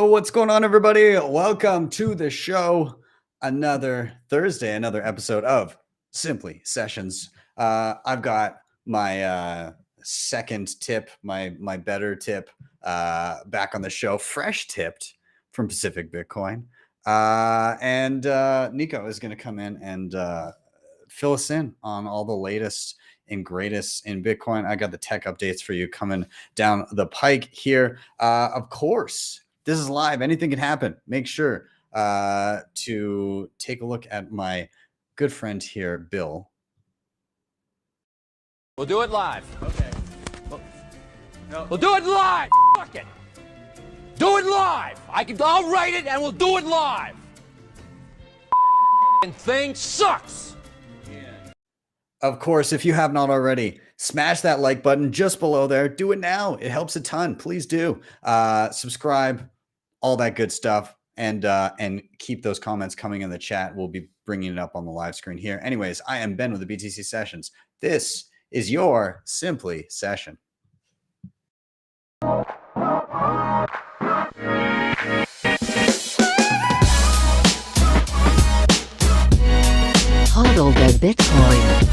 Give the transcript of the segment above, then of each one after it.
Yo, what's going on, everybody? Welcome to the show. Another Thursday, another episode of Simply Sessions. I've got my second tip, my better tip back on the show, fresh tipped from Pacific Bitcoin. And Nico is going to come in and fill us in on all the latest and greatest in Bitcoin. I got the tech updates for you coming down the pike here. Of course, this is live. Anything can happen. Make sure to take a look at my good friend here, Bill. We'll do it live. Okay. We'll do it live. Fuck it. Do it live. I'll write it and we'll do it live. And thing sucks. Of course, if you have not already, smash that like button just below there. Do it now. It helps a ton. Please do. Subscribe, all that good stuff, and keep those comments coming in the chat. We'll be bringing it up on the live screen here. Anyways, I am Ben with the BTC Sessions. This is your Simply Session. Hodl the Bitcoin.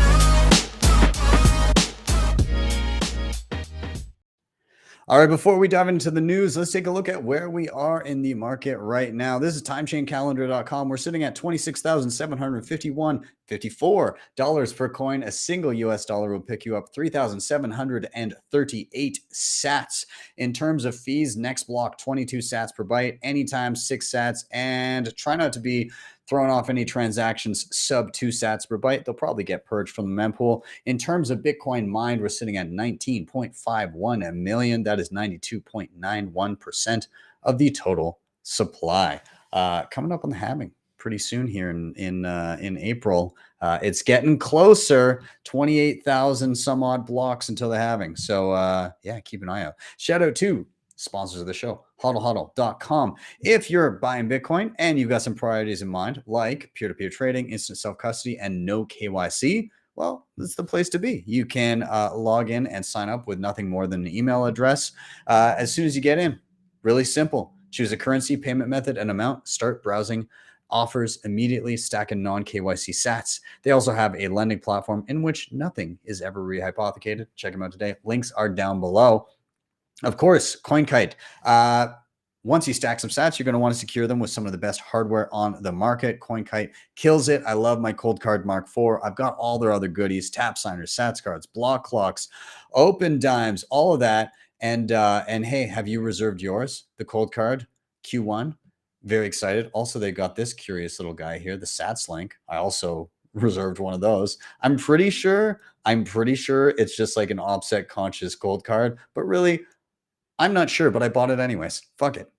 All right, before we dive into the news, let's take a look at where we are in the market right now. This is timechaincalendar.com. We're sitting at $26,754 per coin. A single US dollar will pick you up 3,738 sats. In terms of fees, next block 22 sats per byte, anytime 6 sats, and try not to be throwing off any transactions sub 2 sats per byte. They'll probably get purged from the mempool. In terms of Bitcoin mined, we're sitting at 19.51 million. That is 92.91% of the total supply. Coming up on the halving pretty soon here in April. It's getting closer, 28,000 some odd blocks until the halving. So yeah, keep an eye out. Shout out to sponsors of the show, hodlhodl.com. If you're buying Bitcoin and you've got some priorities in mind, like peer-to-peer trading, instant self-custody, and no KYC, well, this is the place to be. You can log in and sign up with nothing more than an email address. As soon as you get in, really simple. Choose a currency, payment method, and amount. Start browsing offers immediately, stacking non-KYC sats. They also have a lending platform in which nothing is ever rehypothecated. Check them out today. Links are down below. Of course, CoinKite. Once you stack some sats, you're going to want to secure them with some of the best hardware on the market. CoinKite kills it. I love my Cold Card Mark IV. I've got all their other goodies, tap signers, sats cards, block clocks, open dimes, all of that. And hey, have you reserved yours? The Cold Card Q1. Very excited. Also, they got this curious little guy here, the Sats link. I also reserved one of those. I'm pretty sure it's just like an offset conscious Cold Card, but really, I'm not sure, but I bought it anyways. Fuck it.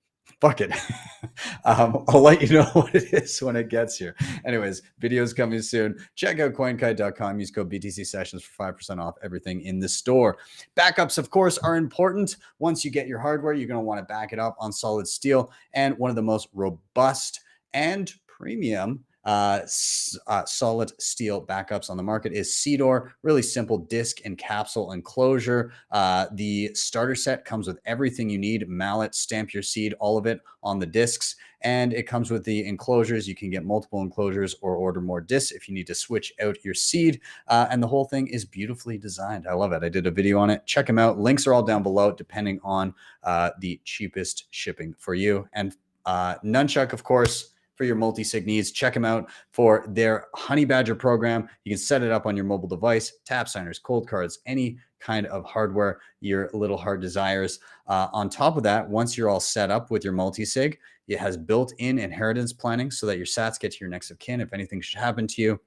I'll let you know what it is when it gets here. Anyways, videos coming soon. Check out coinkite.com. Use code BTC Sessions for 5% off everything in the store. Backups, of course, are important. Once you get your hardware, you're going to want to back it up on solid steel. And one of the most robust and premium solid steel backups on the market is Seedor. Really simple disk and capsule enclosure. The starter set comes with everything you need: mallet, stamp your seed, all of it on the discs. And it comes with the enclosures. You can get multiple enclosures or order more discs if you need to switch out your seed. And the whole thing is beautifully designed. I love it. I did a video on it. Check them out. Links are all down below, depending on the cheapest shipping for you. And Nunchuk, of course, for your multi-sig needs. Check them out for their Honey Badger program. You can set it up on your mobile device, tap signers, cold cards, any kind of hardware your little heart desires. On top of that, once you're all set up with your multi-sig, it has built-in inheritance planning so that your sats get to your next of kin if anything should happen to you.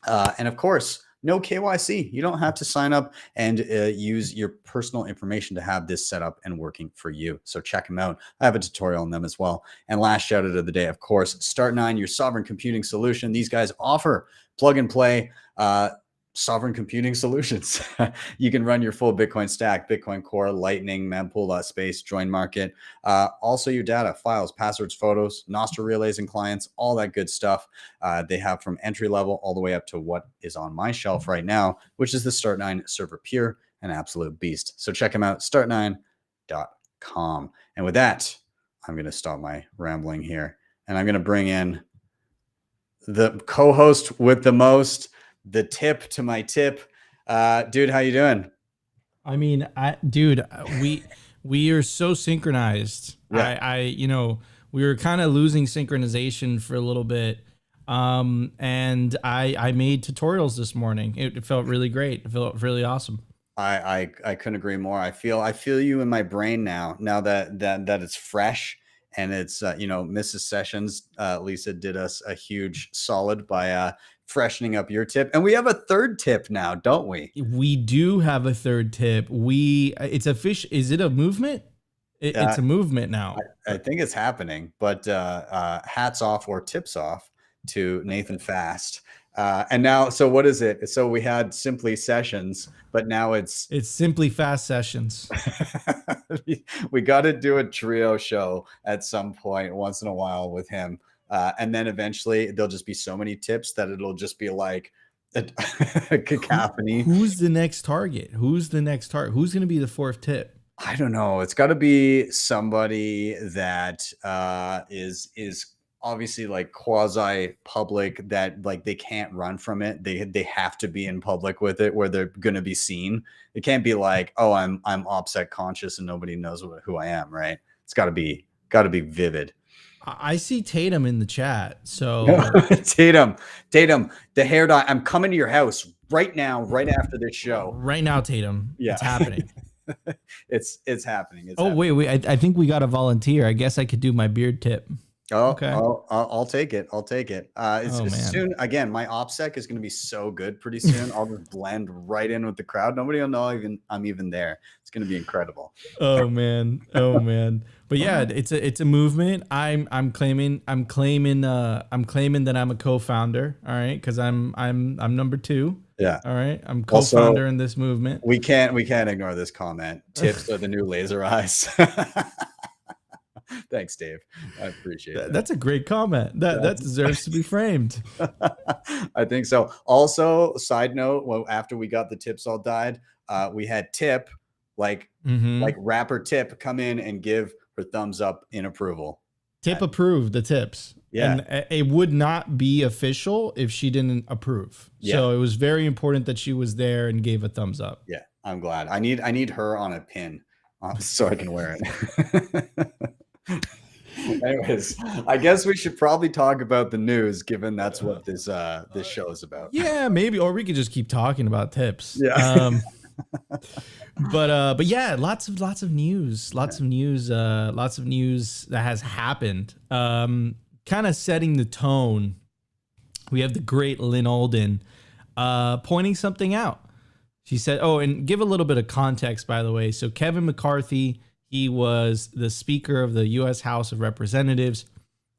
And of course, no KYC. You don't have to sign up and use your personal information to have this set up and working for you. So check them out. I have a tutorial on them as well. And last shout out of the day, of course, Start9, your sovereign computing solution. These guys offer plug and play sovereign computing solutions. You can run your full Bitcoin stack, Bitcoin Core, Lightning, mempool, Space, Join Market, also your data, files, passwords, photos, Nostra relays and clients, all that good stuff. They have from entry level all the way up to what is on my shelf right now, which is the Start9 Server Pure, an absolute beast. So check them out, start9.com. And with that, I'm going to stop my rambling here, and I'm going to bring in the co-host with the most, the tip to my tip. Dude, how you doing? I mean, dude, we are so synchronized. Yeah. We were kind of losing synchronization for a little bit. And I made tutorials this morning. It felt really great. It felt really awesome. I couldn't agree more. I feel you in my brain now that it's fresh, and it's Mrs. Sessions, Lisa did us a huge solid by freshening up your tip, and we have a third tip now, don't we? We do have a third tip. It's a fish. Is it a movement? It's a movement now. I think it's happening, but hats off or tips off to Nathan Fast. And now, so what is it? So we had Simply Sessions, but now it's Simply Fast Sessions. We got to do a trio show at some point once in a while with him. And then eventually there'll just be so many tips that it'll just be like a cacophony. Who's the next target? Who's going to be the fourth tip? I don't know. It's got to be somebody that is obviously like quasi public, that like they can't run from it. They have to be in public with it, where they're going to be seen. It can't be like, oh, I'm OPSEC conscious and nobody knows who I am, right? It's got to be vivid. I see Tatum in the chat. So Tatum, the hair dye. I'm coming to your house right now, right after this show. Right now, Tatum. Yeah, it's happening. It's happening. Wait. I think we got a volunteer. I guess I could do my beard tip. Oh, okay. I'll take it. It's soon. Again, my OPSEC is going to be so good pretty soon. I'll just blend right in with the crowd. Nobody will know I'm even there. It's going to be incredible. Oh man. But yeah, it's a movement. I'm claiming that I'm a co-founder. All right, because I'm number 2. Yeah. All right. I'm co-founder in this movement. We can't ignore this comment. Tips are the new laser eyes. Thanks, Dave. I appreciate that. That's a great comment. That deserves to be framed. I think so. Also, side note, well, after we got the tips all dyed, we had Tip, like rapper Tip, come in and give her thumbs up in approval. Tip approved the tips. Yeah. And it would not be official if she didn't approve. Yeah. So it was very important that she was there and gave a thumbs up. Yeah, I'm glad. I need her on a pin so I can wear it. Anyways, I guess we should probably talk about the news, given that's what this show is about. Yeah, maybe, or we could just keep talking about tips. Yeah. But yeah, lots of news, lots of news that has happened. Kind of setting the tone. We have the great Lynn Alden pointing something out. She said, oh, and give a little bit of context, by the way. So Kevin McCarthy, he was the Speaker of the U.S. House of Representatives.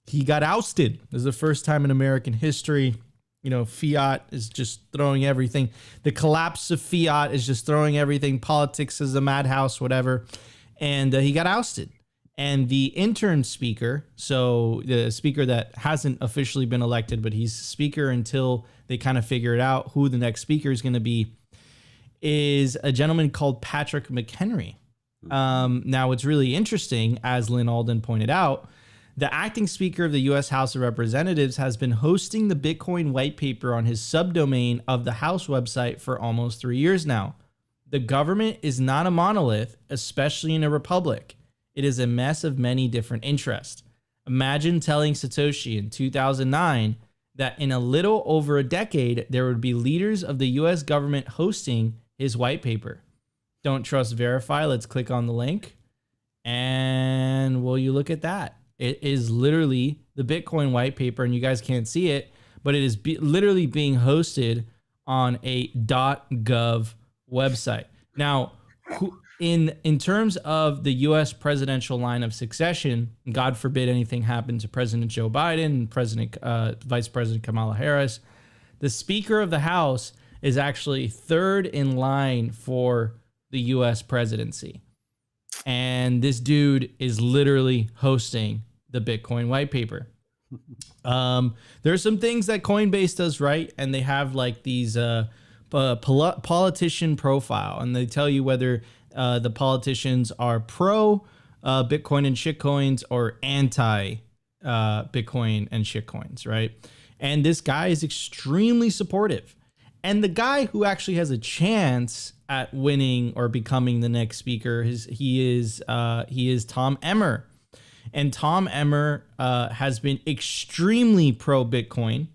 He got ousted. This is the first time in American history. Fiat is just throwing everything. The collapse of fiat is just throwing everything. Politics is a madhouse, whatever. And he got ousted. And the interim speaker, so the speaker that hasn't officially been elected, but he's speaker until they kind of figure it out who the next speaker is going to be, is a gentleman called Patrick McHenry. Now, what's really interesting, as Lynn Alden pointed out, the acting speaker of the U.S. House of Representatives has been hosting the Bitcoin white paper on his subdomain of the House website for almost 3 years now. The government is not a monolith, especially in a republic. It is a mess of many different interests. Imagine telling Satoshi in 2009 that in a little over a decade, there would be leaders of the U.S. government hosting his white paper. Don't trust, verify. Let's click on the link. And will you look at that? It is literally the Bitcoin white paper, and you guys can't see it, but it is literally being hosted on a .gov website. Now, in terms of the U.S. presidential line of succession, God forbid anything happened to President Joe Biden and Vice President Kamala Harris, the Speaker of the House is actually third in line for the U.S. presidency. And this dude is literally hosting the Bitcoin white paper. There's some things that Coinbase does right, and they have like these politician profile, and they tell you whether the politicians are pro Bitcoin and shitcoins or anti Bitcoin and shitcoins, right? And this guy is extremely supportive. And the guy who actually has a chance at winning or becoming the next speaker he is Tom Emmer. And Tom Emmer has been extremely pro Bitcoin.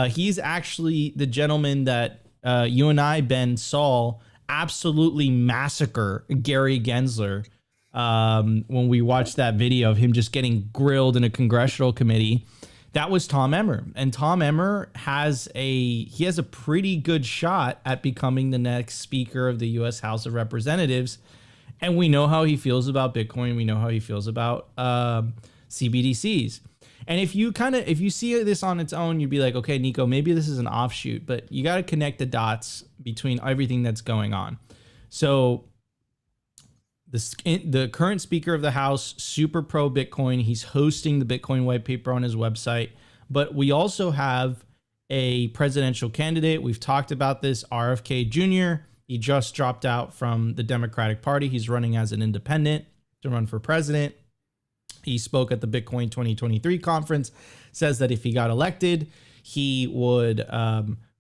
He's actually the gentleman that you and I, Ben, saw absolutely massacre Gary Gensler when we watched that video of him just getting grilled in a congressional committee. That was Tom Emmer. And Tom Emmer has a pretty good shot at becoming the next speaker of the U.S. House of Representatives. And we know how he feels about Bitcoin. We know how he feels about CBDCs. And if you see this on its own, you'd be like, okay, Nico, maybe this is an offshoot, but you got to connect the dots between everything that's going on. So the current Speaker of the House, super pro Bitcoin. He's hosting the Bitcoin white paper on his website. But we also have a presidential candidate. We've talked about this, RFK Jr. He just dropped out from the Democratic Party. He's running as an independent to run for president. He spoke at the Bitcoin 2023 conference, says that if he got elected, he would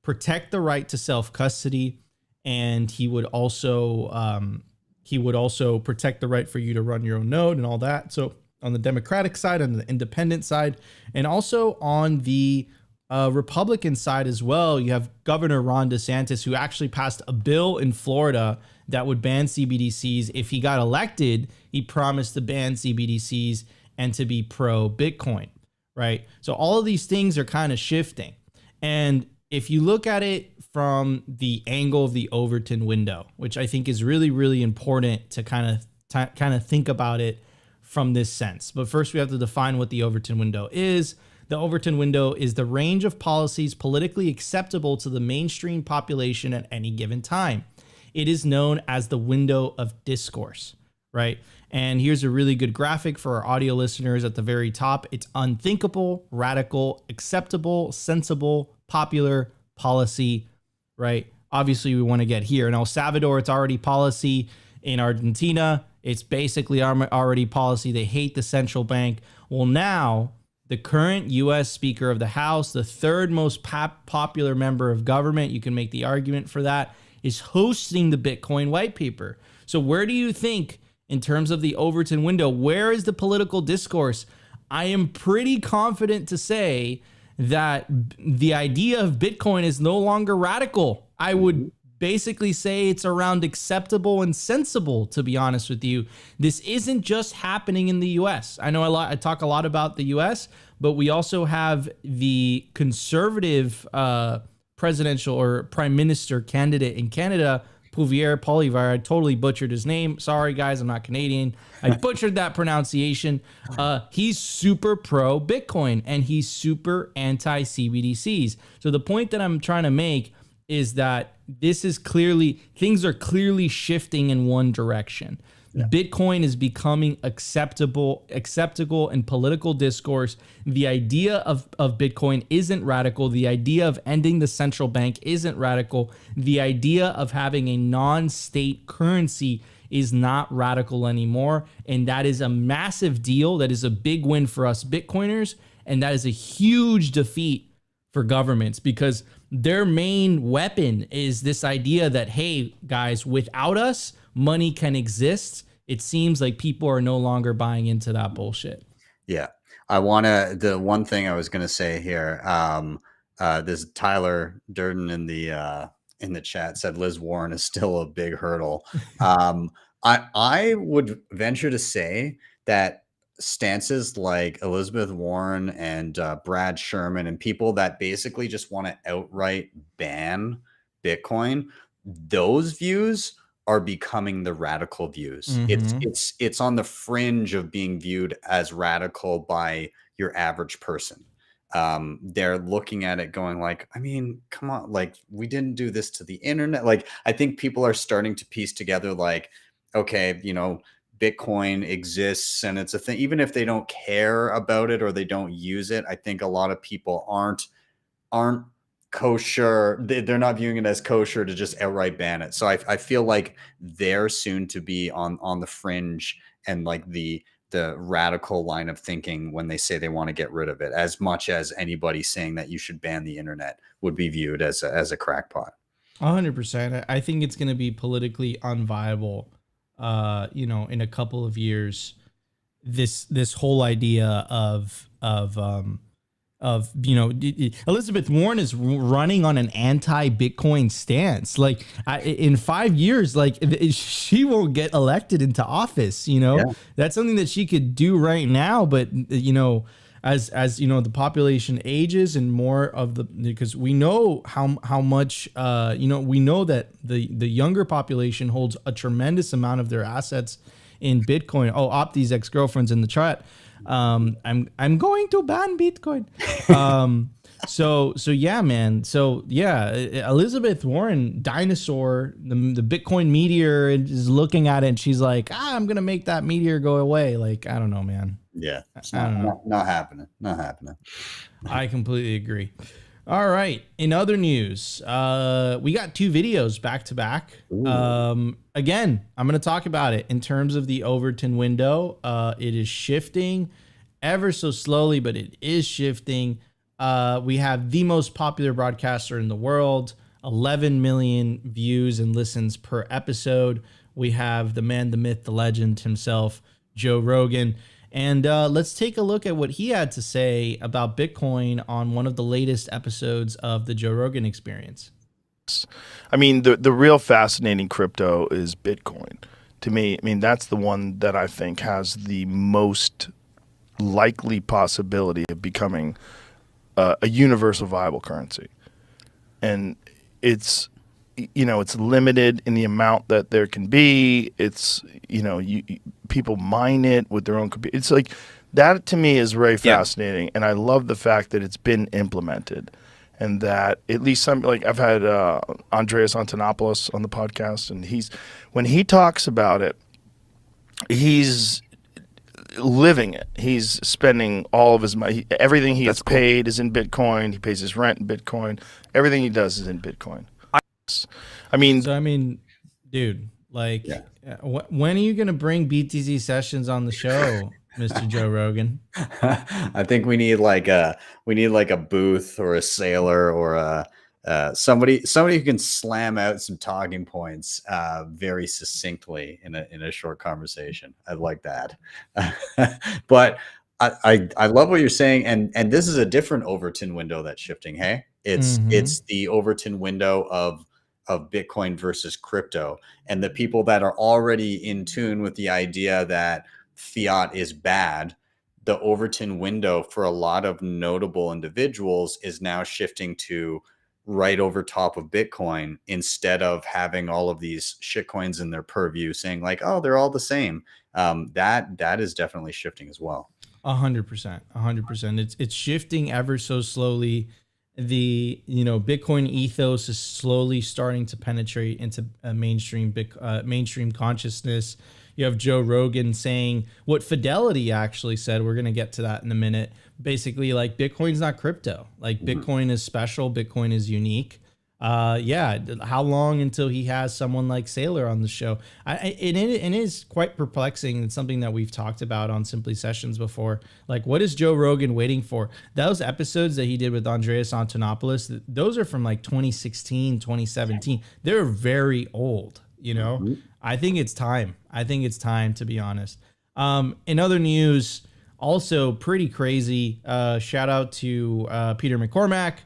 protect the right to self-custody, and he would also protect the right for you to run your own node and all that. So on the Democratic side, on the independent side, and also on the Republican side as well, you have Governor Ron DeSantis, who actually passed a bill in Florida that would ban CBDCs. If he got elected, he promised to ban CBDCs and to be pro Bitcoin, right? So all of these things are kind of shifting. And if you look at it from the angle of the Overton window, which I think is really, really important to kind of think about it from this sense. But first we have to define what the Overton window is. The Overton window is the range of policies politically acceptable to the mainstream population at any given time. It is known as the window of discourse, right? And here's a really good graphic for our audio listeners at the very top. It's unthinkable, radical, acceptable, sensible, popular, policy, right? Obviously, we want to get here. In El Salvador, it's already policy. In Argentina, it's basically already policy. They hate the central bank. Well, now the current U.S. Speaker of the House, the third most popular member of government, you can make the argument for that, is hosting the Bitcoin white paper. So where do you think, in terms of the Overton window, where is the political discourse? I am pretty confident to say that the idea of Bitcoin is no longer radical. I would basically say it's around acceptable and sensible, to be honest with you. This isn't just happening in the US. I know I talk a lot about the US, but we also have the conservative presidential or prime minister candidate in Canada, Pouvier Poilievre. I totally butchered his name. Sorry, guys, I'm not Canadian. I butchered that pronunciation. He's super pro Bitcoin and he's super anti CBDCs. So the point that I'm trying to make is that things are clearly shifting in one direction. Yeah. Bitcoin is becoming acceptable in political discourse. The idea of Bitcoin isn't radical. The idea of ending the central bank isn't radical. The idea of having a non-state currency is not radical anymore. And that is a massive deal. That is a big win for us Bitcoiners. And that is a huge defeat for governments, because their main weapon is this idea that, hey, guys, without us, money can exist. It seems like people are no longer buying into that bullshit. Yeah. The one thing I was going to say here, this Tyler Durden in the chat said Liz Warren is still a big hurdle. I would venture to say that stances like Elizabeth Warren and Brad Sherman and people that basically just want to outright ban Bitcoin, those views are becoming the radical views. Mm-hmm. It's on the fringe of being viewed as radical by your average person. They're looking at it going like, I mean, come on, like, we didn't do this to the internet. Like, I think people are starting to piece together like, okay, Bitcoin exists and it's a thing, even if they don't care about it or they don't use it. I think a lot of people aren't kosher. They're not viewing it as kosher to just outright ban it. So I feel like they're soon to be on the fringe and like the radical line of thinking when they say they want to get rid of it, as much as anybody saying that you should ban the internet would be viewed as a crackpot. 100%. I think it's going to be politically unviable, in a couple of years. This whole idea of Elizabeth Warren is running on an anti-Bitcoin stance. Like in 5 years, like she won't get elected into office. That's something that she could do right now. But as the population ages and more of because we know how much we know that the younger population holds a tremendous amount of their assets in Bitcoin. Oh, Opti's ex-girlfriend's in the chat. I'm going to ban Bitcoin. So yeah, man. So yeah, Elizabeth Warren, dinosaur, the Bitcoin meteor, is looking at it and she's like, I'm going to make that meteor go away. Like, I don't know, man. Yeah. It's not happening. Not happening. I completely agree. All right. In other news, we got 2 videos back to back. Again, I'm going to talk about it in terms of the Overton window. It is shifting ever so slowly, but it is shifting. We have the most popular broadcaster in the world, 11 million views and listens per episode. We have the man, the myth, the legend himself, Joe Rogan. And let's take a look at what he had to say about Bitcoin on one of the latest episodes of the Joe Rogan Experience. I mean, the real fascinating crypto is Bitcoin. To me, I mean, that's the one that I think has the most likely possibility of becoming a universal viable currency. And it's limited in the amount that there can be. It's, people mine it with their own computer. It's like, that to me is very fascinating. And I love the fact that it's been implemented. And that at least I've had Andreas Antonopoulos on the podcast, and when he talks about it, he's living it. He's spending all of his money. Everything he gets paid is in Bitcoin. He pays his rent in Bitcoin. Everything he does is in Bitcoin. I mean, Yeah. dude, when are you going to bring BTC sessions on the show, Mr. Joe Rogan? I think we need like a booth or a sailor or somebody who can slam out some talking points very succinctly in a short conversation. I'd like that. But I love what you're saying, and this is a different Overton window that's shifting. Hey, it's the Overton window of Bitcoin versus crypto, and the people that are already in tune with the idea that fiat is bad. The Overton window for a lot of notable individuals is now shifting to right over top of Bitcoin, instead of having all of these shitcoins in their purview saying like, oh, they're all the same. That is definitely shifting as well. 100%. It's shifting ever so slowly. The Bitcoin ethos is slowly starting to penetrate into mainstream consciousness. You have Joe Rogan saying what Fidelity actually said. We're going to get to that in a minute. Basically, like, Bitcoin's not crypto. Like, Bitcoin is special. Bitcoin is unique. How long until he has someone like Sailor on the show? It is quite perplexing. It's something that we've talked about on Simply Sessions before. Like, what is Joe Rogan waiting for? Those episodes that he did with Andreas Antonopoulos, those are from like 2016, 2017. They're very old, I think it's time. To be honest. In other news, also pretty crazy. Shout out to Peter McCormack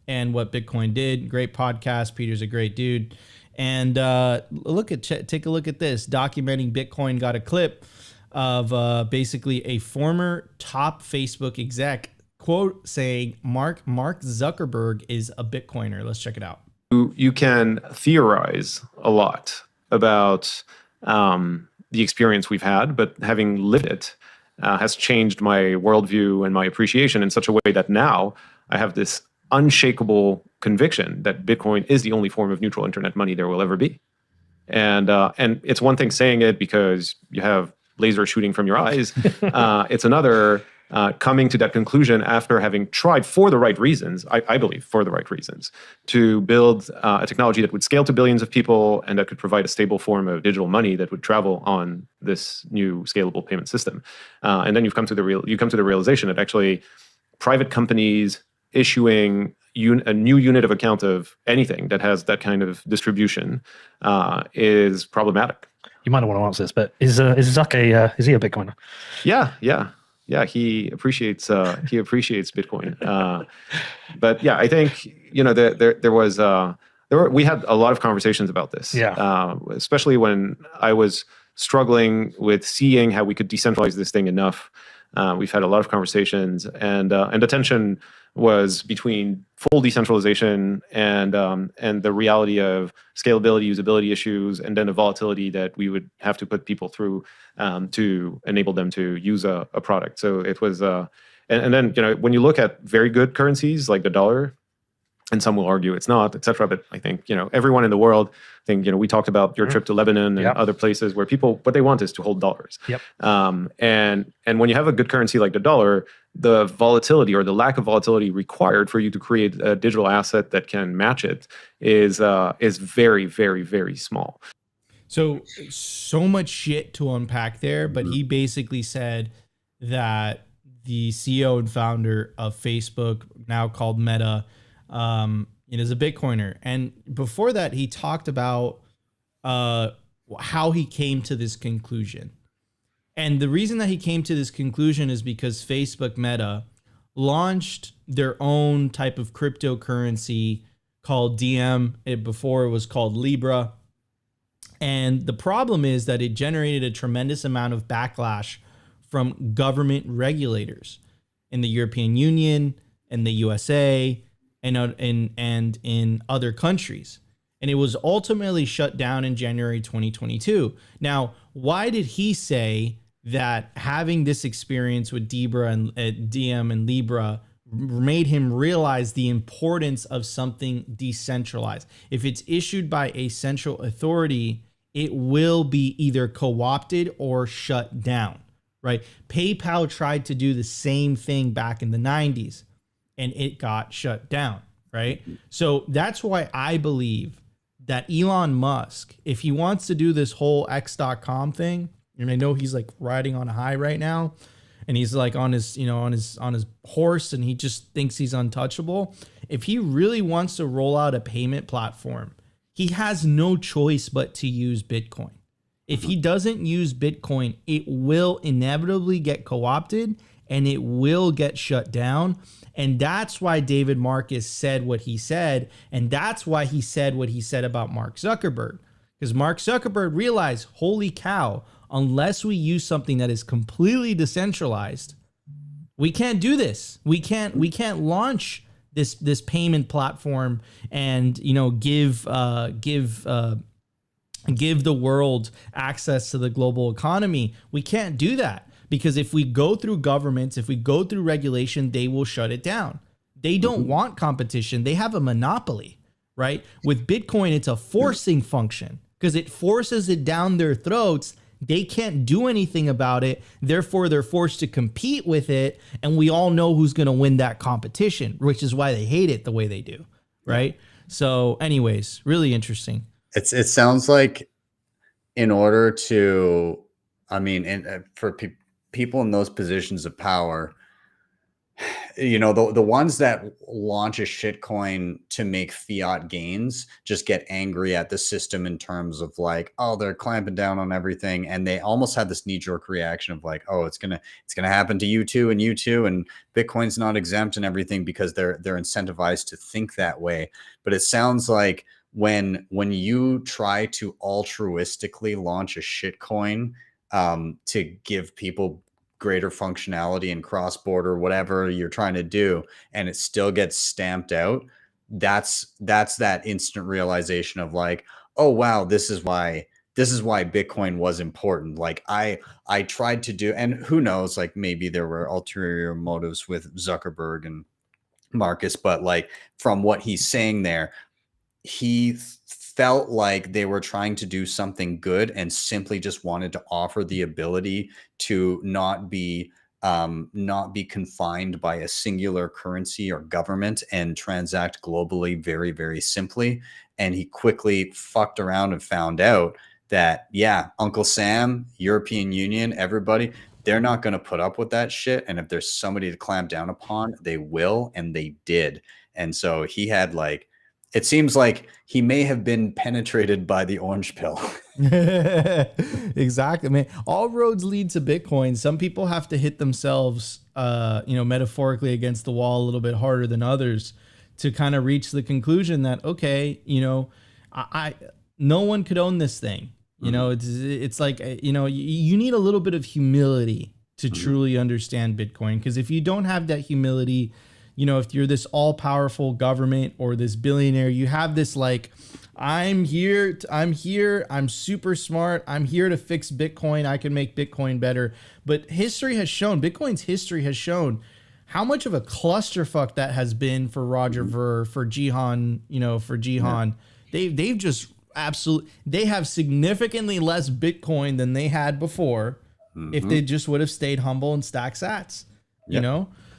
and What Bitcoin Did. Great podcast. Peter's a great dude. And take a look at this. Documenting Bitcoin got a clip of basically a former top Facebook exec quote saying Mark Zuckerberg is a Bitcoiner. Let's check it out. You can theorize a lot about the experience we've had, but having lived it has changed my worldview and my appreciation in such a way that now I have this unshakable conviction that Bitcoin is the only form of neutral internet money there will ever be. And it's one thing saying it because you have laser shooting from your eyes. It's another coming to that conclusion after having tried for the right reasons, I believe for the right reasons, to build a technology that would scale to billions of people and that could provide a stable form of digital money that would travel on this new scalable payment system. And then you come to the realization that actually private companies issuing a new unit of account of anything that has that kind of distribution is problematic. You might not want to answer this, but is Zuck is he a Bitcoiner? Yeah. He appreciates Bitcoin. But yeah, I think we had a lot of conversations about this. Yeah. Especially when I was struggling with seeing how we could decentralize this thing enough. We've had a lot of conversations, and the tension was between full decentralization and the reality of scalability, usability issues, and then the volatility that we would have to put people through to enable them to use a product. So it was, and then when you look at very good currencies like the dollar, and some will argue it's not, et cetera. But I think, everyone in the world, we talked about your trip to Lebanon and other places where people, what they want is to hold dollars. Yep. And when you have a good currency like the dollar, the volatility or the lack of volatility required for you to create a digital asset that can match it is very, very, very small. So much shit to unpack there, but he basically said that the CEO and founder of Facebook, now called Meta, is a Bitcoiner. And before that, he talked about how he came to this conclusion. And the reason that he came to this conclusion is because Facebook Meta launched their own type of cryptocurrency called DM. Before it was called Libra. And the problem is that it generated a tremendous amount of backlash from government regulators in the European Union and the USA and in other countries. And it was ultimately shut down in January 2022. Now, why did he say that having this experience with DM and Libra made him realize the importance of something decentralized? If it's issued by a central authority, it will be either co-opted or shut down, right? PayPal tried to do the same thing back in the 90s. And it got shut down, right? So that's why I believe that Elon Musk, if he wants to do this whole X.com thing, and I know he's like riding on a high right now, and he's like on his horse, and he just thinks he's untouchable. If he really wants to roll out a payment platform, he has no choice but to use Bitcoin. If he doesn't use Bitcoin, it will inevitably get co-opted and it will get shut down. And that's why David Marcus said what he said. And that's why he said what he said about Mark Zuckerberg. Because Mark Zuckerberg realized, holy cow, unless we use something that is completely decentralized, we can't do this. We can't launch this payment platform and give the world access to the global economy. We can't do that. Because if we go through governments, if we go through regulation, they will shut it down. They don't want competition. They have a monopoly, right? With Bitcoin, it's a forcing function because it forces it down their throats. They can't do anything about it. Therefore, they're forced to compete with it. And we all know who's going to win that competition, which is why they hate it the way they do, right? So anyways, really interesting. It sounds like in order to, for people in those positions of power, the ones that launch a shitcoin to make fiat gains just get angry at the system in terms of like, oh, they're clamping down on everything, and they almost have this knee-jerk reaction of like, oh, it's gonna happen to you too, and Bitcoin's not exempt and everything because they're incentivized to think that way. But it sounds like when you try to altruistically launch a shitcoin to give people greater functionality and cross-border, whatever you're trying to do, and it still gets stamped out, that's that instant realization of like, oh wow, this is why Bitcoin was important. Like I tried to do, and who knows, like maybe there were ulterior motives with Zuckerberg and Marcus, but like from what he's saying there, he felt like they were trying to do something good and simply just wanted to offer the ability to not be not be confined by a singular currency or government and transact globally very, very simply. And he quickly fucked around and found out that, yeah, Uncle Sam, European Union, everybody, they're not going to put up with that shit. And if there's somebody to clamp down upon, they will. And they did. And so he had like, it seems like he may have been penetrated by the orange pill. Exactly, man. All roads lead to Bitcoin. Some people have to hit themselves, metaphorically against the wall a little bit harder than others to kind of reach the conclusion that, okay, I no one could own this thing. It's like, you need a little bit of humility to truly understand Bitcoin. Because if you don't have that humility, if you're this all powerful government or this billionaire, you have this like, I'm here, I'm super smart, I'm here to fix Bitcoin, I can make Bitcoin better. But Bitcoin's history has shown how much of a clusterfuck that has been for Roger Ver, for Jihan, They've just they have significantly less Bitcoin than they had before if they just would have stayed humble and stacked sats,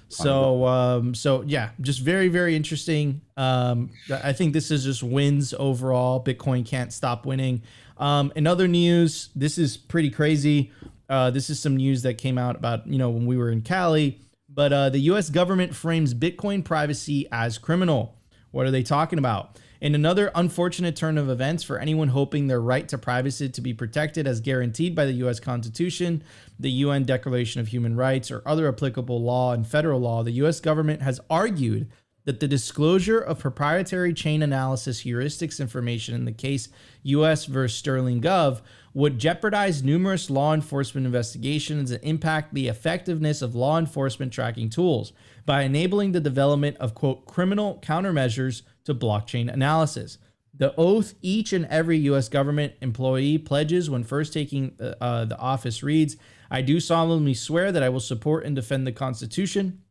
So yeah, just very, very interesting. I think this is just wins overall. Bitcoin can't stop winning. In other news, this is pretty crazy. This is some news that came out about, when we were in Cali, but the US government frames Bitcoin privacy as criminal. What are they talking about? In another unfortunate turn of events for anyone hoping their right to privacy to be protected as guaranteed by the U.S. Constitution, the UN Declaration of Human Rights, or other applicable law and federal law, the U.S. government has argued that the disclosure of proprietary chain analysis heuristics information in the case U.S. versus Sterling Gov would jeopardize numerous law enforcement investigations and impact the effectiveness of law enforcement tracking tools by enabling the development of, quote, criminal countermeasures to blockchain analysis. The oath each and every U.S. government employee pledges when first taking the office reads, I do solemnly swear that I will support and defend the Constitution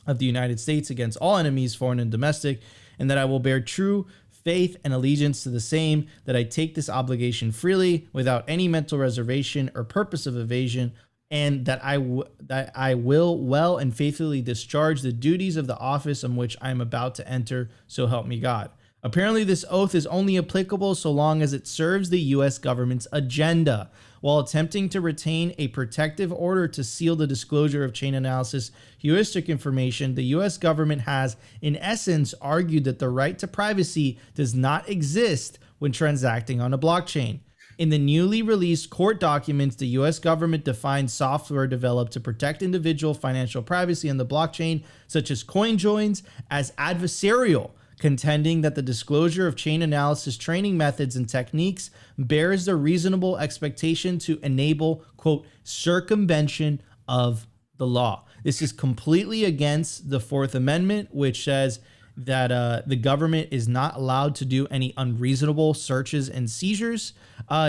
of the United States against all enemies, foreign and domestic, and that I will bear true faith and allegiance to the same, that I take this obligation freely without any mental reservation or purpose of evasion, and that I will well and faithfully discharge the duties of the office on which I am about to enter, so help me God. Apparently, this oath is only applicable so long as it serves the U.S. government's agenda. While attempting to retain a protective order to seal the disclosure of chain analysis heuristic information, the U.S. government has, in essence, argued that the right to privacy does not exist when transacting on a blockchain. In the newly released court documents, the U.S. government defines software developed to protect individual financial privacy on the blockchain, such as coin joins, as adversarial, contending that the disclosure of chain analysis training methods and techniques bears the reasonable expectation to enable, quote, circumvention of the law. This is completely against the Fourth Amendment, which says that the government is not allowed to do any unreasonable searches and seizures.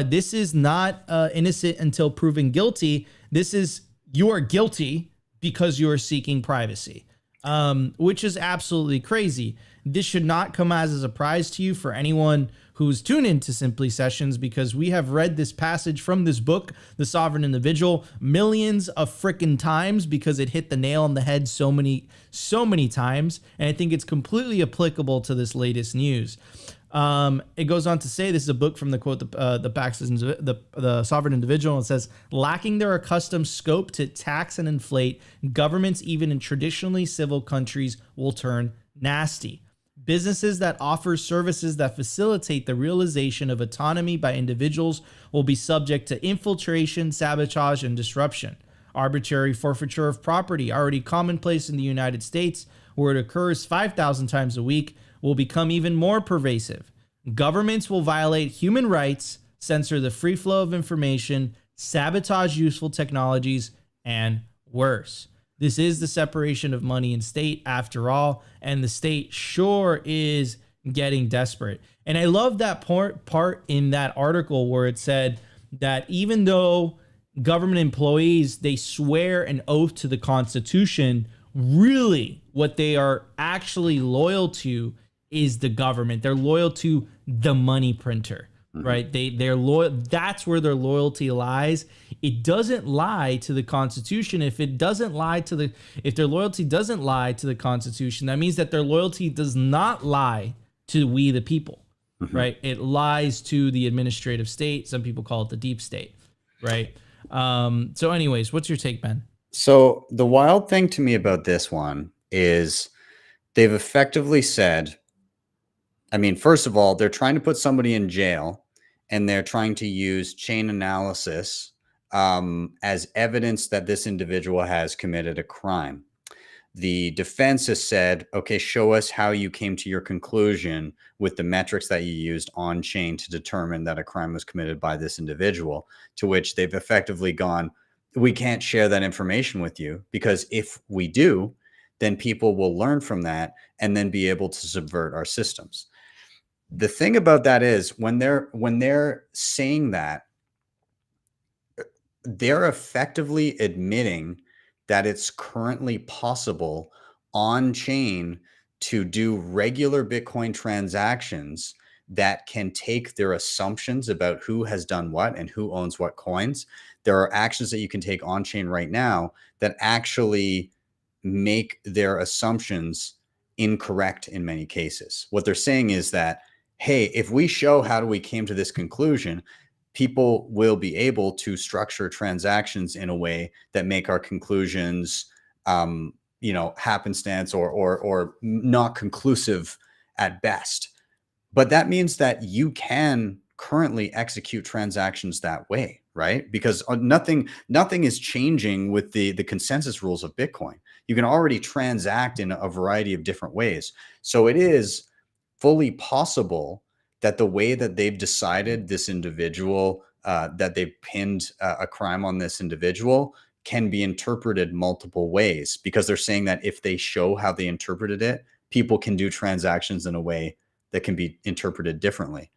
This is not innocent until proven guilty. This is, you are guilty because you are seeking privacy, which is absolutely crazy. This should not come as a surprise to you for anyone who's tuned into Simply Sessions, because we have read this passage from this book, The Sovereign Individual, millions of freaking times because it hit the nail on the head so many times. And I think it's completely applicable to this latest news. It goes on to say, this is a book from the quote, the Sovereign Individual. It says, lacking their accustomed scope to tax and inflate, governments, even in traditionally civil countries, will turn nasty. Businesses that offer services that facilitate the realization of autonomy by individuals will be subject to infiltration, sabotage, and disruption. Arbitrary forfeiture of property, already commonplace in the United States, where it occurs 5,000 times a week, will become even more pervasive. Governments will violate human rights, censor the free flow of information, sabotage useful technologies, and worse. This is the separation of money and state after all, and the state sure is getting desperate. And I love that part in that article where it said that even though government employees, they swear an oath to the Constitution, really what they are actually loyal to is the government. They're loyal to the money printer. right? They're loyal. That's where their loyalty lies. It doesn't lie to the Constitution. If their loyalty doesn't lie to the Constitution, that means that their loyalty does not lie to we the people, right? It lies to the administrative state. Some people call it the deep state, right? So anyways, what's your take, Ben? So the wild thing to me about this one is they've effectively said, I mean, first of all, they're trying to put somebody in jail and they're trying to use chain analysis as evidence that this individual has committed a crime. The defense has said, okay, show us how you came to your conclusion with the metrics that you used on chain to determine that a crime was committed by this individual, to which they've effectively gone, we can't share that information with you, because if we do, then people will learn from that and then be able to subvert our systems. The thing about that is when they're saying that, they're effectively admitting that it's currently possible on chain to do regular Bitcoin transactions that can take their assumptions about who has done what and who owns what coins. There are actions that you can take on chain right now that actually make their assumptions incorrect in many cases. What they're saying is that, hey, if we show how we came to this conclusion, people will be able to structure transactions in a way that make our conclusions, happenstance or not conclusive at best. But that means that you can currently execute transactions that way, right? Because nothing is changing with the consensus rules of Bitcoin. You can already transact in a variety of different ways. So it is fully possible that the way that they've decided this individual, that they've pinned a crime on this individual, can be interpreted multiple ways, because they're saying that if they show how they interpreted it, people can do transactions in a way that can be interpreted differently.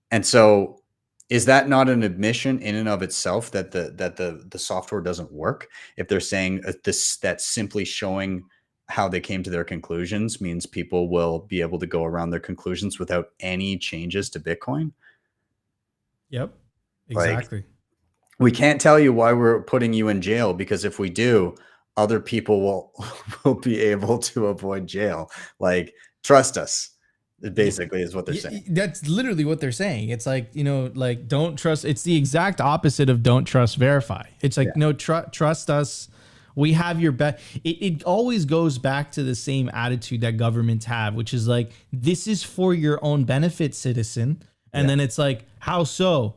And so is that not an admission in and of itself that the software doesn't work? If they're saying that simply showing how they came to their conclusions means people will be able to go around their conclusions without any changes to Bitcoin? Yep, exactly. Like, we can't tell you why we're putting you in jail, because if we do, other people will be able to avoid jail. Like, trust us, basically, is what they're saying. That's literally what they're saying. It's like, like, don't trust. It's the exact opposite of don't trust, verify. It's like, no, trust us. We have your back. It always goes back to the same attitude that governments have, which is like, this is for your own benefit, citizen. And then it's like, how so?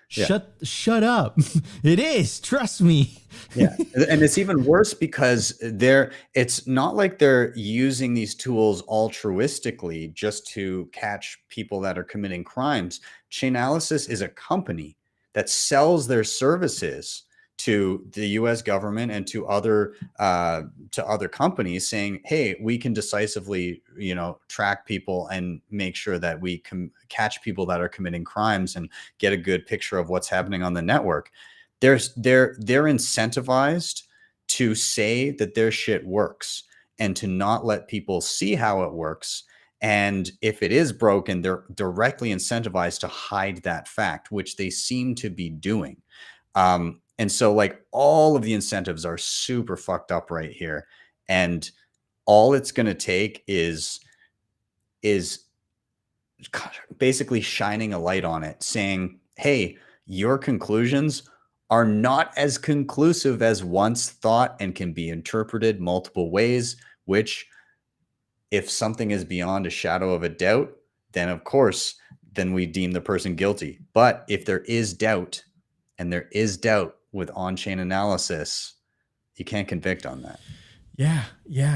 Shut up. It is. Trust me. Yeah. And it's even worse because it's not like they're using these tools altruistically just to catch people that are committing crimes. Chainalysis is a company that sells their services to the US government and to other companies, saying, hey, we can decisively, track people and make sure that we can catch people that are committing crimes and get a good picture of what's happening on the network. They're incentivized to say that their shit works and to not let people see how it works. And if it is broken, they're directly incentivized to hide that fact, which they seem to be doing. And so, like, all of the incentives are super fucked up right here. And all it's going to take is basically shining a light on it, saying, hey, your conclusions are not as conclusive as once thought and can be interpreted multiple ways, which, if something is beyond a shadow of a doubt, then of course, then we deem the person guilty. But if there is doubt, and there is doubt with on-chain analysis, you can't convict on that. Yeah.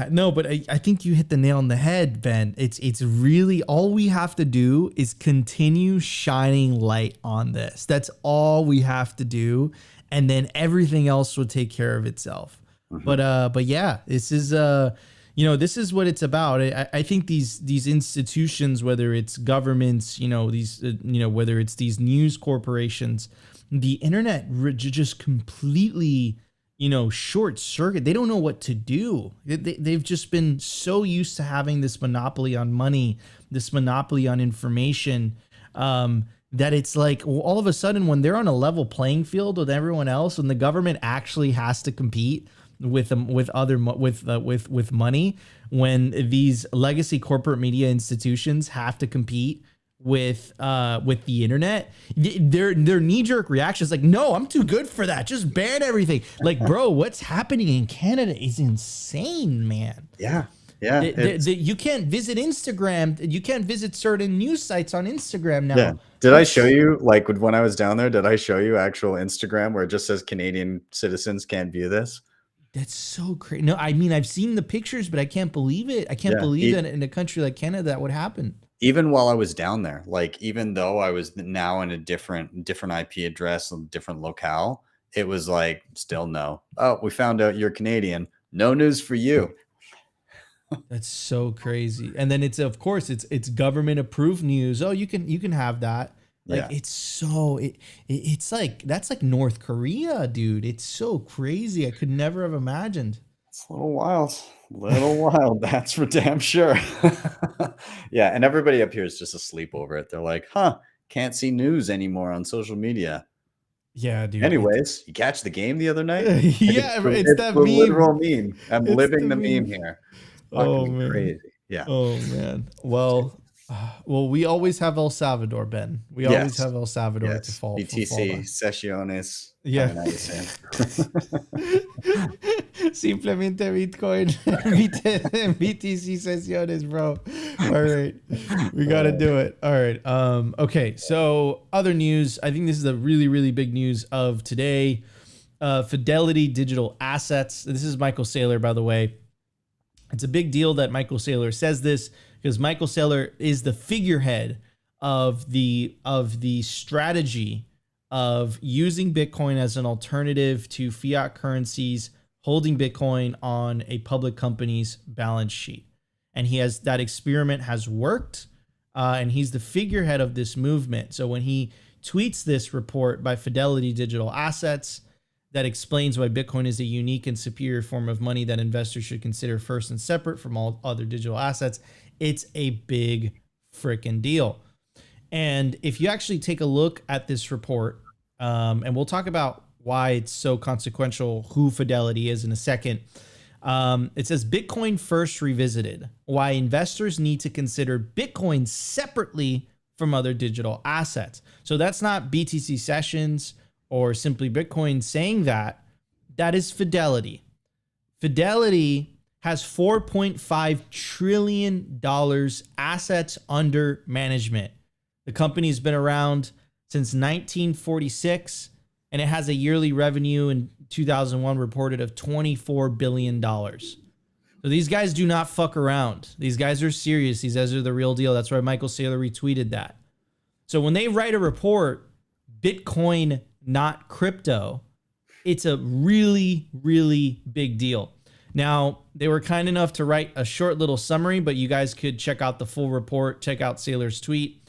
No, but I think you hit the nail on the head, Ben. It's really, all we have to do is continue shining light on this. That's all we have to do. And then everything else will take care of itself. Mm-hmm. But yeah, this is, this is what it's about. I think these institutions, whether it's governments, whether it's these news corporations, the internet just completely, short circuit. They don't know what to do. They've just been so used to having this monopoly on money, this monopoly on information, that it's like all of a sudden when they're on a level playing field with everyone else, and the government actually has to compete with money, when these legacy corporate media institutions have to compete with the internet, their knee-jerk reaction is like, no, I'm too good for that, just ban everything. Like, bro, what's happening in Canada is insane, man. Yeah. You can't visit Instagram. You can't visit certain news sites on Instagram now. Yeah. Did I show you, like, when I was down there, did I show you actual Instagram where it just says Canadian citizens can't view this? That's so crazy. No, I mean, I've seen the pictures, but I can't believe it. I can't believe that in a country like Canada that would happen. Even while I was down there, like, even though I was now in a different IP address, a different locale, it was like, still no. Oh, we found out you're Canadian. No news for you. That's so crazy. And then it's, of course, it's government approved news. Oh, you can have that. Like, it's so it's like, that's like North Korea, dude. It's so crazy. I could never have imagined. It's a little wild. That's for damn sure. Yeah, and everybody up here is just asleep over it. They're like, can't see news anymore on social media. Yeah, dude. Anyways, you catch the game the other night? Yeah, it's that meme. Literal meme. I'm living the meme here. Oh, man. Crazy. Yeah. Oh, man. Well, we always have El Salvador, Ben. We always have El Salvador to fall. BTC sesiones. Yeah. Simplemente Bitcoin. BTC sesiones, bro. All right. We got to do it. All right. Okay. So other news. I think this is the really, really big news of today. Fidelity Digital Assets. This is Michael Saylor, by the way. It's a big deal that Michael Saylor says this, because Michael Saylor is the figurehead of the strategy of using Bitcoin as an alternative to fiat currencies, holding Bitcoin on a public company's balance sheet. And that experiment has worked, and he's the figurehead of this movement. So when he tweets this report by Fidelity Digital Assets that explains why Bitcoin is a unique and superior form of money that investors should consider first and separate from all other digital assets, it's a big freaking deal. And if you actually take a look at this report, and we'll talk about why it's so consequential, who Fidelity is in a second. It says Bitcoin First Revisited, why investors need to consider Bitcoin separately from other digital assets. So that's not BTC Sessions or Simply Bitcoin saying that. That is Fidelity. Fidelity has $4.5 trillion assets under management. The company's been around since 1946, and it has a yearly revenue in 2001 reported of $24 billion. So these guys do not fuck around. These guys are serious. These guys are the real deal. That's why Michael Saylor retweeted that. So when they write a report, Bitcoin, not crypto, it's a really, really big deal. Now, they were kind enough to write a short little summary, but you guys could check out the full report, check out Saylor's tweet.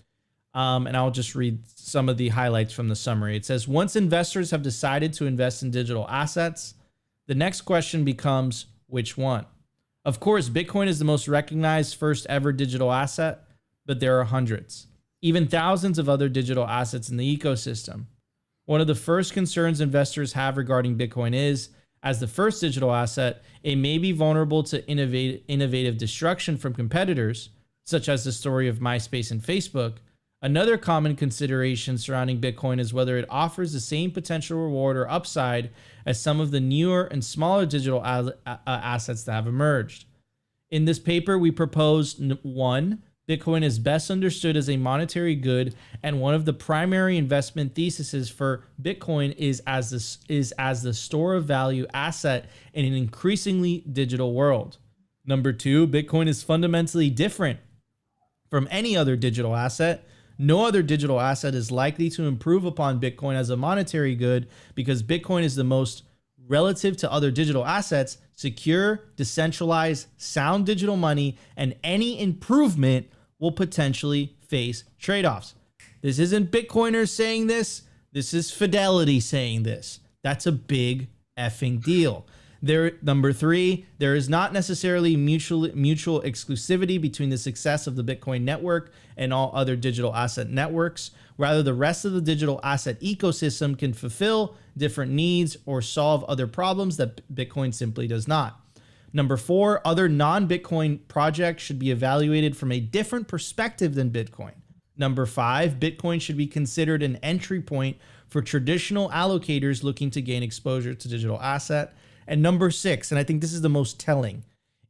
And I'll just read some of the highlights from the summary. It says, once investors have decided to invest in digital assets, the next question becomes, which one? Of course, Bitcoin is the most recognized first ever digital asset, but there are hundreds, even thousands of other digital assets in the ecosystem. One of the first concerns investors have regarding Bitcoin is, as the first digital asset, it may be vulnerable to innovative destruction from competitors, such as the story of MySpace and Facebook. Another common consideration surrounding Bitcoin is whether it offers the same potential reward or upside as some of the newer and smaller digital assets that have emerged. In this paper, we propose 1, Bitcoin is best understood as a monetary good, and one of the primary investment theses for Bitcoin is as the store of value asset in an increasingly digital world. Number 2, Bitcoin is fundamentally different from any other digital asset. No other digital asset is likely to improve upon Bitcoin as a monetary good because Bitcoin is the most, relative to other digital assets, secure, decentralized, sound digital money, and any improvement will potentially face trade-offs. This isn't Bitcoiners saying this. This is Fidelity saying this. That's a big effing deal. Number 3, there is not necessarily mutual exclusivity between the success of the Bitcoin network and all other digital asset networks. Rather, the rest of the digital asset ecosystem can fulfill different needs or solve other problems that Bitcoin simply does not. Number 4, other non-Bitcoin projects should be evaluated from a different perspective than Bitcoin. Number 5, Bitcoin should be considered an entry point for traditional allocators looking to gain exposure to digital asset. And number 6, and I think this is the most telling,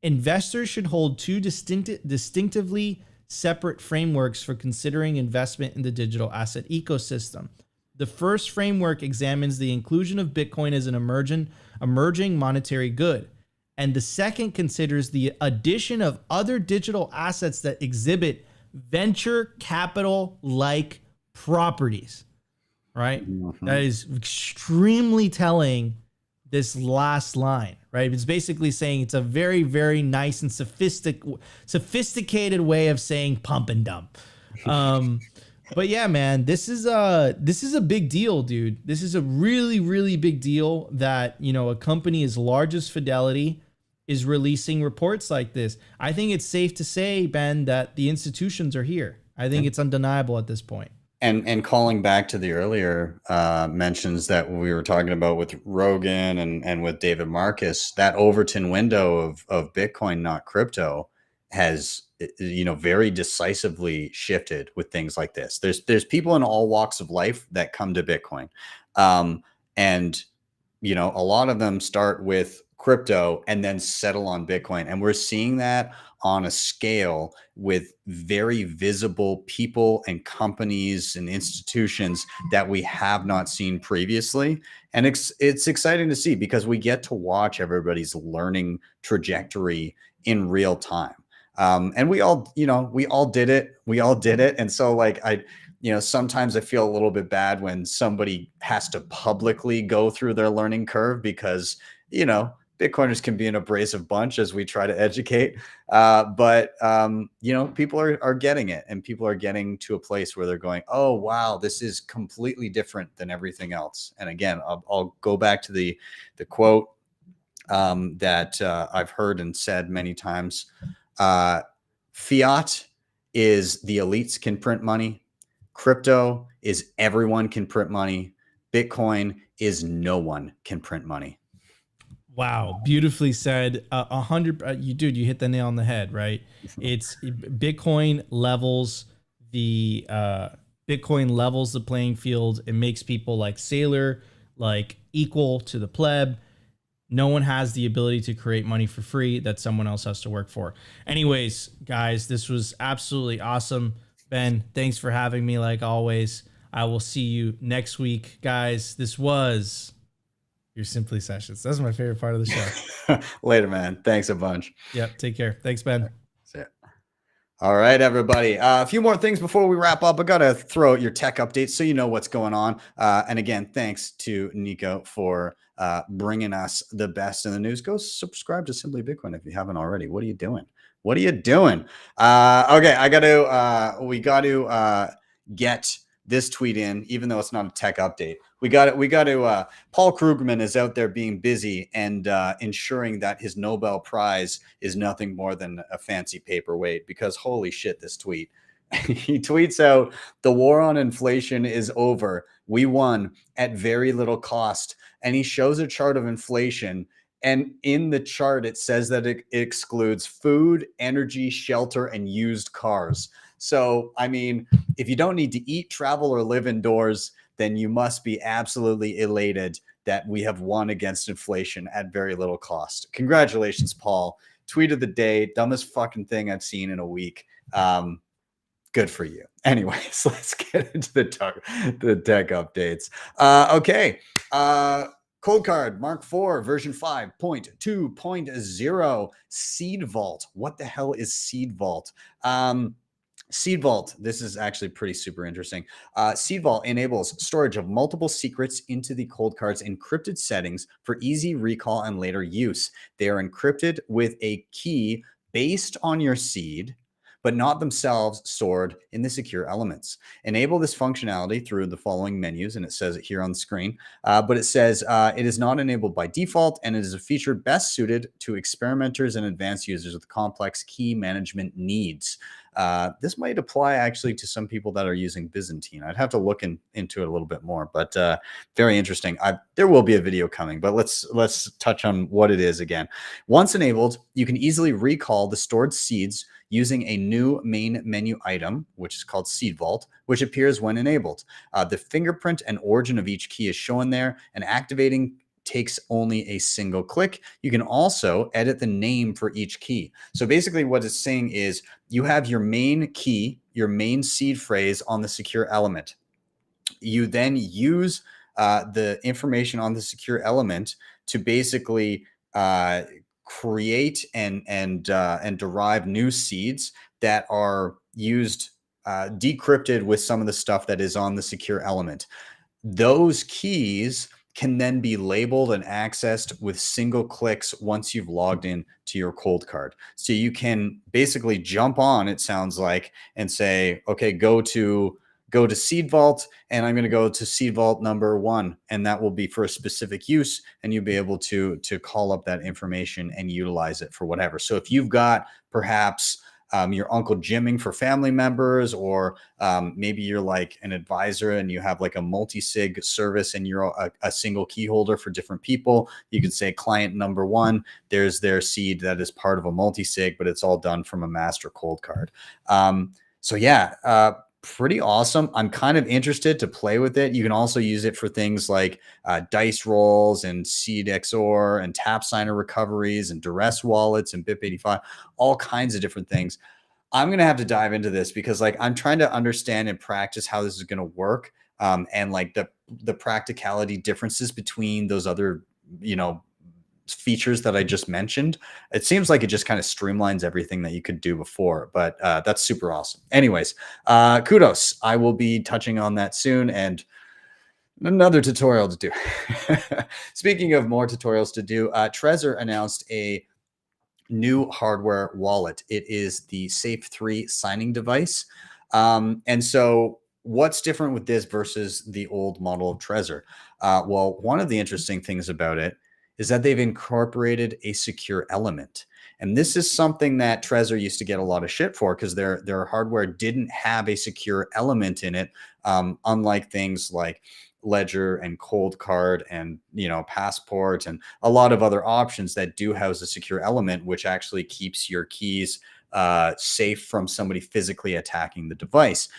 investors should hold 2 distinctively separate frameworks for considering investment in the digital asset ecosystem. The first framework examines the inclusion of Bitcoin as an emerging monetary good. And the second considers the addition of other digital assets that exhibit venture capital-like properties, right? Mm-hmm. That is extremely telling, this last line, right? It's basically saying it's a very, very nice and sophisticated way of saying pump and dump. But yeah, man, this is a big deal, dude. This is a really, really big deal that, you know, a company as large as Fidelity is releasing reports like this. I think it's safe to say, Ben, that the institutions are here. I think it's undeniable at this point. And calling back to the earlier mentions that we were talking about with Rogan and with David Marcus, that Overton window of Bitcoin, not crypto, has, you know, very decisively shifted with things like this. There's people in all walks of life that come to Bitcoin, and you know, a lot of them start with crypto and then settle on Bitcoin. And we're seeing that on a scale with very visible people and companies and institutions that we have not seen previously. And it's exciting to see, because we get to watch everybody's learning trajectory in real time. And we all did it. And so like, sometimes I feel a little bit bad when somebody has to publicly go through their learning curve, because, Bitcoiners can be an abrasive bunch as we try to educate. But people are getting it, and people are getting to a place where they're going, oh, wow, this is completely different than everything else. And again, I'll go back to the quote that I've heard and said many times. Fiat is the elites can print money. Crypto is everyone can print money. Bitcoin is no one can print money. Wow, beautifully said. 100. You hit the nail on the head, right? It's Bitcoin levels the playing field. It makes people like Sailor like equal to the pleb. No one has the ability to create money for free that someone else has to work for. Anyways, guys, this was absolutely awesome. Ben, thanks for having me like always. I will see you next week, guys. This was your Simply Sessions. That's my favorite part of the show. Later, man. Thanks a bunch. Yep. Take care. Thanks, Ben. See ya. All right, everybody. A few more things before we wrap up. I got to throw out your tech updates so you know what's going on. And again, thanks to Nico for bringing us the best in the news. Go subscribe to Simply Bitcoin if you haven't already. What are you doing? What are you doing? Okay, we got to get this tweet in, even though it's not a tech update. We got to Paul Krugman is out there being busy and ensuring that his Nobel Prize is nothing more than a fancy paperweight, because holy shit, this tweet. He tweets out, the war on inflation is over. We won at very little cost. And he shows a chart of inflation. And in the chart, it says that it excludes food, energy, shelter, and used cars. So, I mean, if you don't need to eat, travel, or live indoors, then you must be absolutely elated that we have won against inflation at very little cost. Congratulations, Paul. Tweet of the day, dumbest fucking thing I've seen in a week. Good for you. Anyways, let's get into the tech updates. Okay. Cold card Mark IV version 5.2.0 Seed Vault. What the hell is Seed Vault? Seed Vault, this is actually pretty super interesting. Seed Vault enables storage of multiple secrets into the cold card's encrypted settings for easy recall and later use. They are encrypted with a key based on your seed, but not themselves stored in the secure elements. Enable this functionality through the following menus, and it says it here on the screen, but it says it is not enabled by default, and it is a feature best suited to experimenters and advanced users with complex key management needs. This might apply actually to some people that are using Byzantine. I'd have to look into it a little bit more, but very interesting. There will be a video coming, but let's touch on what it is again. Once enabled, you can easily recall the stored seeds using a new main menu item, which is called Seed Vault, which appears when enabled. The fingerprint and origin of each key is shown there, and activating takes only a single click. You can also edit the name for each key. So basically what it's saying is you have your main key, your main seed phrase on the secure element. You then use the information on the secure element to basically create and derive new seeds that are used decrypted with some of the stuff that is on the secure element. Those keys can then be labeled and accessed with single clicks once you've logged in to your cold card. So you can basically jump on, it sounds like, and say, okay, go to Seed Vault, and I'm going to go to Seed Vault number 1, and that will be for a specific use, and you'll be able to call up that information and utilize it for whatever. So if you've got perhaps your Uncle Jimming for family members, or maybe you're like an advisor and you have like a multisig service and you're a single key holder for different people, you can say client number 1, there's their seed that is part of a multisig, but it's all done from a master cold card. So yeah, pretty awesome. I'm kind of interested to play with it. You can also use it for things like dice rolls and seed XOR and tap signer recoveries and duress wallets and BIP85, all kinds of different things. I'm going to have to dive into this because like I'm trying to understand and practice how this is going to work, and like the practicality differences between those other, features that I just mentioned. It seems like it just kind of streamlines everything that you could do before, but that's super awesome. Anyways, kudos. I will be touching on that soon, and another tutorial to do. Speaking of more tutorials to do, Trezor announced a new hardware wallet. It is the Safe 3 signing device. And so what's different with this versus the old model of Trezor? Well, one of the interesting things about it is that they've incorporated a secure element. And this is something that Trezor used to get a lot of shit for because their hardware didn't have a secure element in it, unlike things like Ledger and Cold Card and Passport and a lot of other options that do house a secure element, which actually keeps your keys safe from somebody physically attacking the device.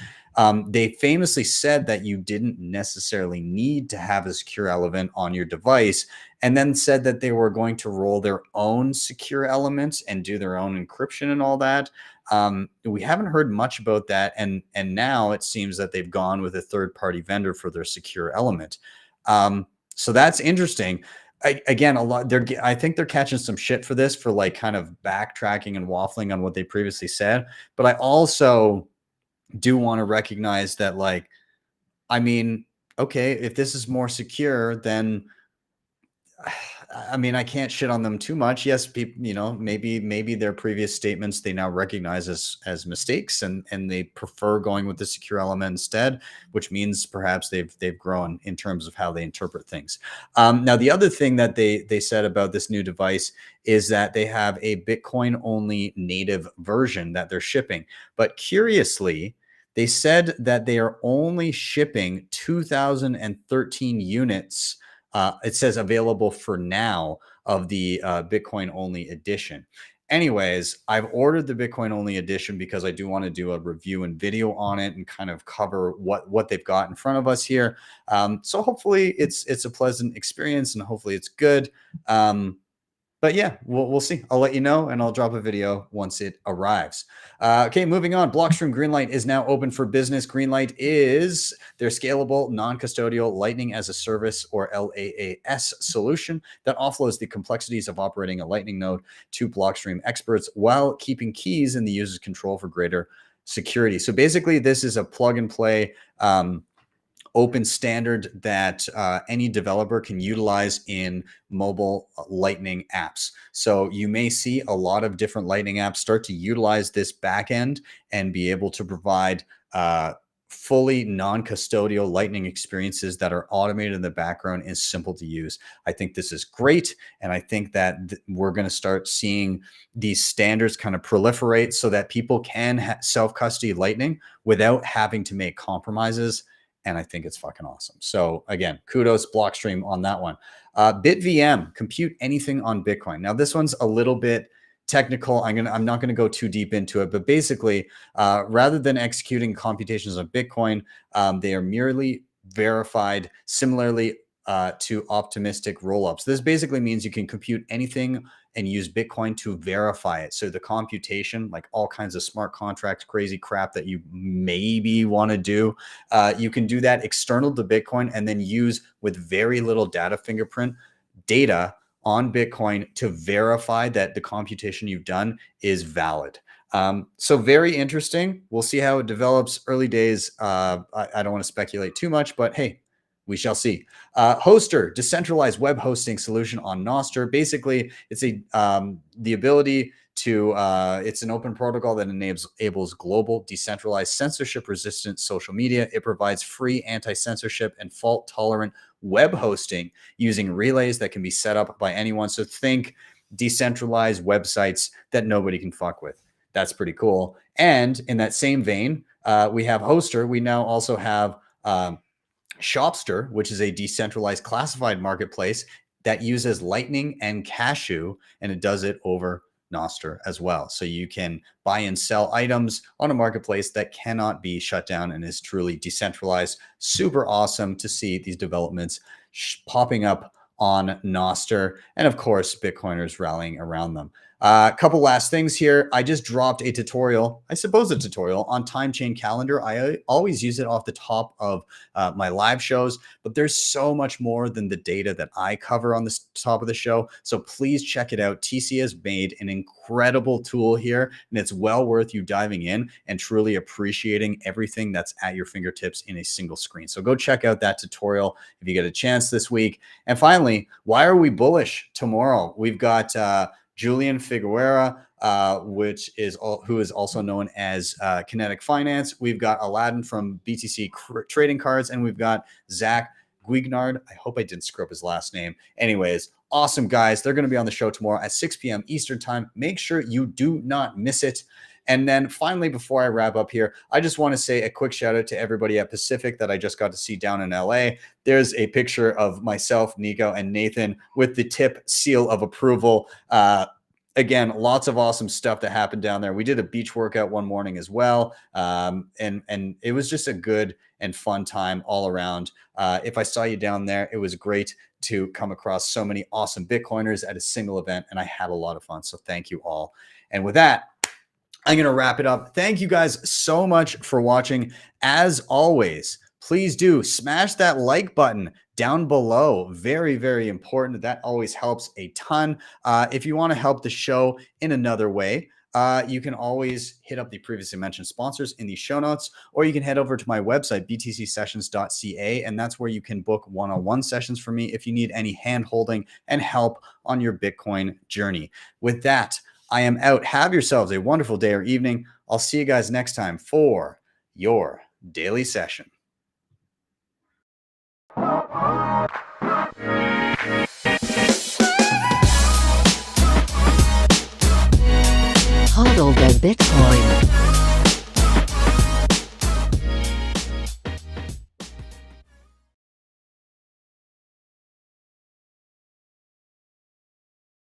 They famously said that you didn't necessarily need to have a secure element on your device, and then said that they were going to roll their own secure elements and do their own encryption and all that. We haven't heard much about that, and now it seems that they've gone with a third-party vendor for their secure element. So that's interesting. Again, I think they're catching some shit for this, for like kind of backtracking and waffling on what they previously said. But I also do want to recognize that, like, I mean, okay, if this is more secure, then I mean, I can't shit on them too much. Yes, people, maybe their previous statements they now recognize as mistakes, and they prefer going with the secure element instead, which means perhaps they've grown in terms of how they interpret things. Now, the other thing that they said about this new device is that they have a Bitcoin only native version that they're shipping, but curiously, they said that they are only shipping 2013 units. It says available for now of the Bitcoin only edition. Anyways, I've ordered the Bitcoin only edition because I do want to do a review and video on it and kind of cover what they've got in front of us here. So hopefully it's a pleasant experience and hopefully it's good. But yeah, we'll see. I'll let you know, and I'll drop a video once it arrives. Okay, moving on. Blockstream Greenlight is now open for business. Greenlight is their scalable, non-custodial Lightning as a Service, or LAAS solution that offloads the complexities of operating a Lightning node to Blockstream experts while keeping keys in the user's control for greater security. So basically, this is a plug and play open standard that any developer can utilize in mobile Lightning apps. So you may see a lot of different Lightning apps start to utilize this backend and be able to provide fully non-custodial Lightning experiences that are automated in the background and simple to use. I think this is great. And I think that we're going to start seeing these standards kind of proliferate so that people can self-custody Lightning without having to make compromises. And I think it's fucking awesome. So again, kudos Blockstream on that one. BitVM, compute anything on Bitcoin. Now this one's a little bit technical. I'm not going to go too deep into it, but basically, rather than executing computations on Bitcoin, they are merely verified similarly to optimistic rollups. This basically means you can compute anything and use Bitcoin to verify it. So the computation, like all kinds of smart contracts, crazy crap that you maybe want to do, you can do that external to Bitcoin and then use with very little data fingerprint data on Bitcoin to verify that the computation you've done is valid. So very interesting. We'll see how it develops. Early days. I don't want to speculate too much, but hey, we shall see. Hoster, decentralized web hosting solution on Nostr. Basically, it's the ability to, it's an open protocol that enables global, decentralized, censorship-resistant social media. It provides free anti-censorship and fault-tolerant web hosting using relays that can be set up by anyone. So think decentralized websites that nobody can fuck with. That's pretty cool. And in that same vein, we have Hoster. We now also have Shopster, which is a decentralized classified marketplace that uses Lightning and Cashew, and it does it over Nostr as well. So you can buy and sell items on a marketplace that cannot be shut down and is truly decentralized. Super awesome to see these developments popping up on Nostr, and of course, Bitcoiners rallying around them. A couple last things here. I just dropped a tutorial, I suppose a tutorial on time chain calendar. I always use it off the top of my live shows, but there's so much more than the data that I cover on the top of the show. So please check it out. TC has made an incredible tool here, and it's well worth you diving in and truly appreciating everything that's at your fingertips in a single screen. So go check out that tutorial if you get a chance this week. And finally, why are we bullish tomorrow? We've got Julian Figueroa, who is also known as Kinetic Finance. We've got Aladdin from BTC Trading Cards, and we've got Zach Guignard. I hope I didn't screw up his last name. Anyways, awesome guys. They're going to be on the show tomorrow at 6 p.m. Eastern time. Make sure you do not miss it. And then finally, before I wrap up here, I just want to say a quick shout out to everybody at Pacific that I just got to see down in LA. There's a picture of myself, Nico, and Nathan with the tip seal of approval. Again, lots of awesome stuff that happened down there. We did a beach workout one morning as well. And it was just a good and fun time all around. If I saw you down there, it was great to come across so many awesome Bitcoiners at a single event, and I had a lot of fun. So thank you all. And with that, I'm going to wrap it up. Thank you guys so much for watching. As always, please do smash that like button down below. Very, very important. That always helps a ton. If you want to help the show in another way, you can always hit up the previously mentioned sponsors in the show notes, or you can head over to my website, btcsessions.ca, and that's where you can book one-on-one sessions for me if you need any hand-holding and help on your Bitcoin journey. With that, I am out. Have yourselves a wonderful day or evening. I'll see you guys next time for your daily session. Hodl the Bitcoin.